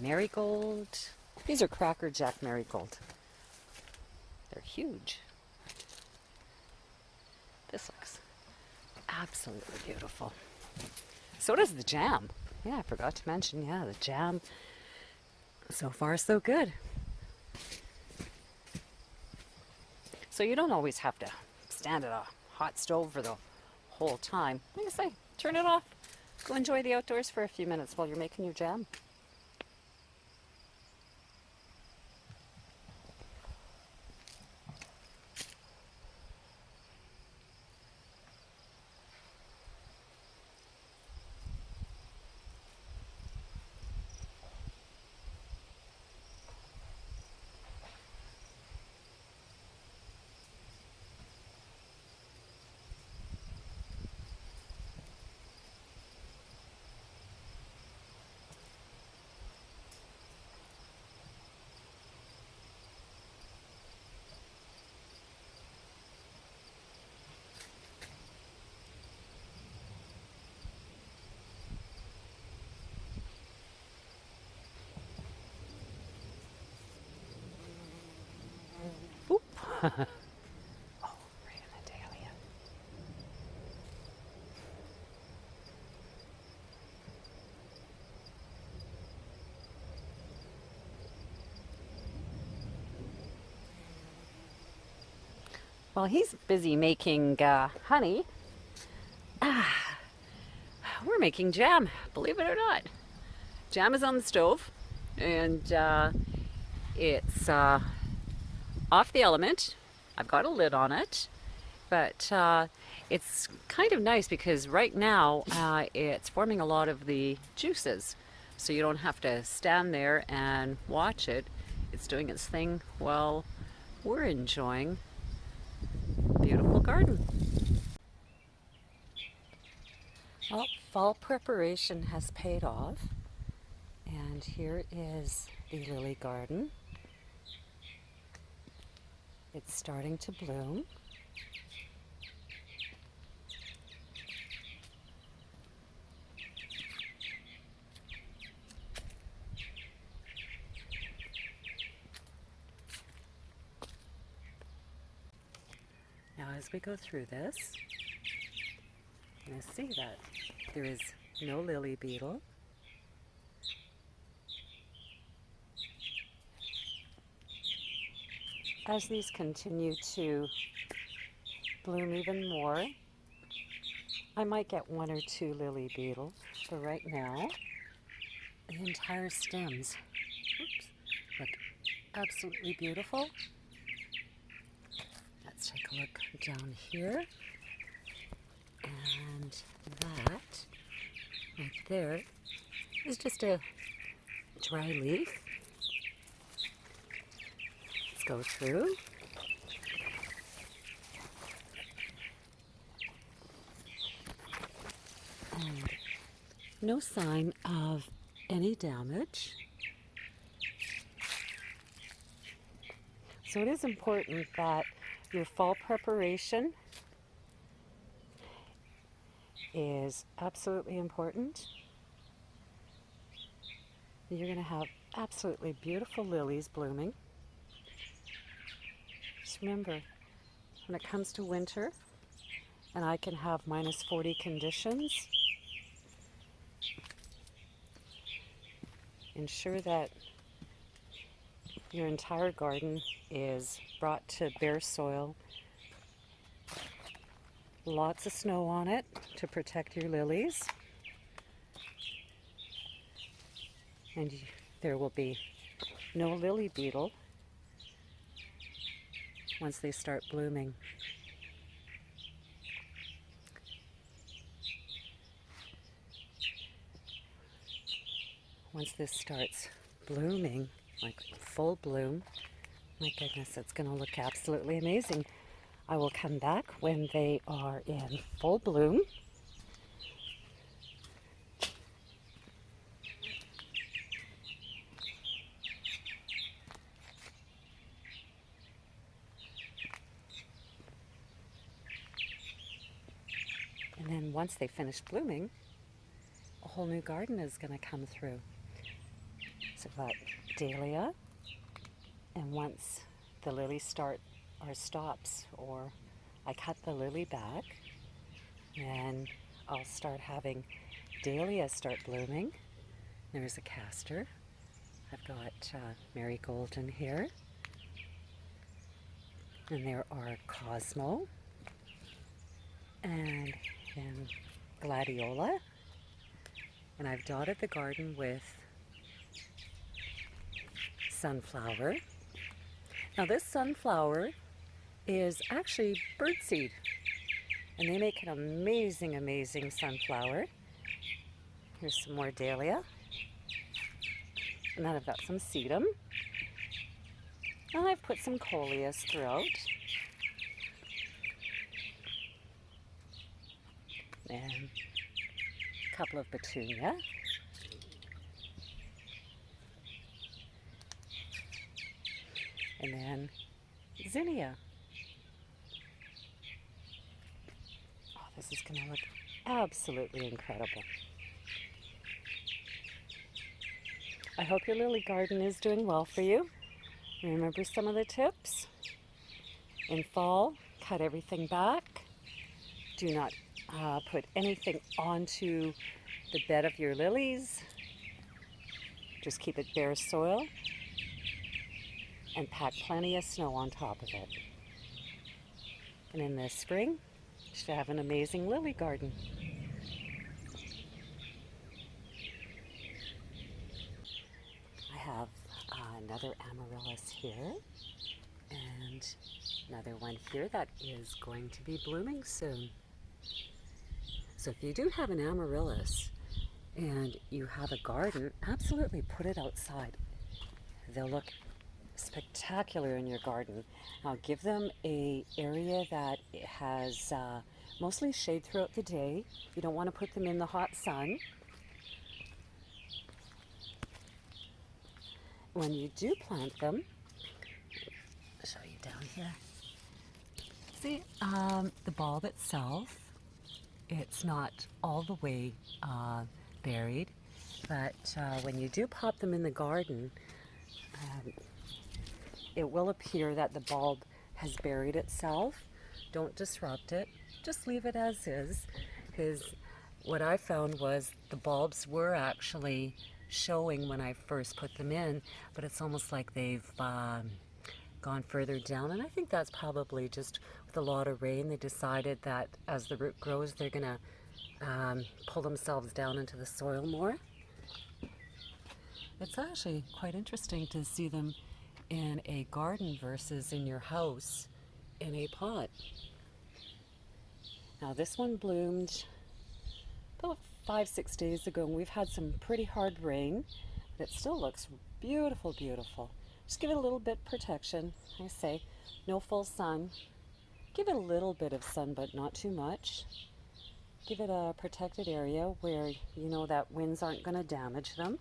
marigold. These are Cracker Jack marigold. They're huge. This looks absolutely beautiful. So does the jam. Yeah, I forgot to mention, yeah, the jam. So far, so good. So you don't always have to stand at a hot stove for the whole time. Like I say, turn it off. Go enjoy the outdoors for a few minutes while you're making your jam. Oop. Oh, right in the dahlia. While he's busy making honey, we're making jam, believe it or not. Jam is on the stove, and it's off the element. I've got a lid on it, but it's kind of nice because right now it's forming a lot of the juices, so you don't have to stand there and watch it. It's doing its thing while we're enjoying a beautiful garden. Well, fall preparation has paid off, and here is the lily garden. It's starting to bloom. Now, as we go through this, you're going to see that there is no lily beetle. As these continue to bloom even more, I might get one or two lily beetles, but right now, the entire stems, look absolutely beautiful. Let's take a look down here, and that right there is just a dry leaf. Let's go through. And no sign of any damage. So it is important that your fall preparation is absolutely important. You're going to have absolutely beautiful lilies blooming. Just remember, when it comes to winter, and I can have -40 conditions, ensure that your entire garden is brought to bare soil. Lots of snow on it to protect your lilies. And there will be no lily beetle once they start blooming. Once this starts blooming, like full bloom, my goodness, it's going to look absolutely amazing. I will come back when they are in full bloom. And then once they finish blooming, a whole new garden is going to come through. So I've got dahlia, and once the lily stops, or I cut the lily back, and I'll start having dahlia start blooming. There's a castor. I've got marigold in here, and there are cosmo and gladiola, and I've dotted the garden with sunflower. Now this sunflower is actually birdseed, and they make an amazing, amazing sunflower. Here's some more dahlia, and then I've got some sedum, and I've put some coleus throughout, and a couple of petunia, and then zinnia. Oh, this is going to look absolutely incredible. I hope your lily garden is doing well for you. Remember some of the tips. In fall, cut everything back. Do not put anything onto the bed of your lilies. Just keep it bare soil and pack plenty of snow on top of it. And in the spring, you should have an amazing lily garden. I have another amaryllis here, and another one here that is going to be blooming soon. So if you do have an amaryllis and you have a garden, absolutely put it outside. They'll look spectacular in your garden. Now give them a area that has mostly shade throughout the day. You don't want to put them in the hot sun. When you do plant them, I'll show you down here. See, the bulb itself, it's not all the way buried, but when you do pop them in the garden, it will appear that the bulb has buried itself. Don't disrupt it, just leave it as is, because what I found was the bulbs were actually showing when I first put them in, but it's almost like they've gone further down, and I think that's probably just with a lot of rain. They decided that as the root grows, they're gonna pull themselves down into the soil more. It's actually quite interesting to see them in a garden versus in your house in a pot. Now this one bloomed about 5-6 days ago, and we've had some pretty hard rain, but it still looks beautiful, beautiful. Just give it a little bit protection. I say no full sun. Give it a little bit of sun, but not too much. Give it a protected area where you know that winds aren't going to damage them.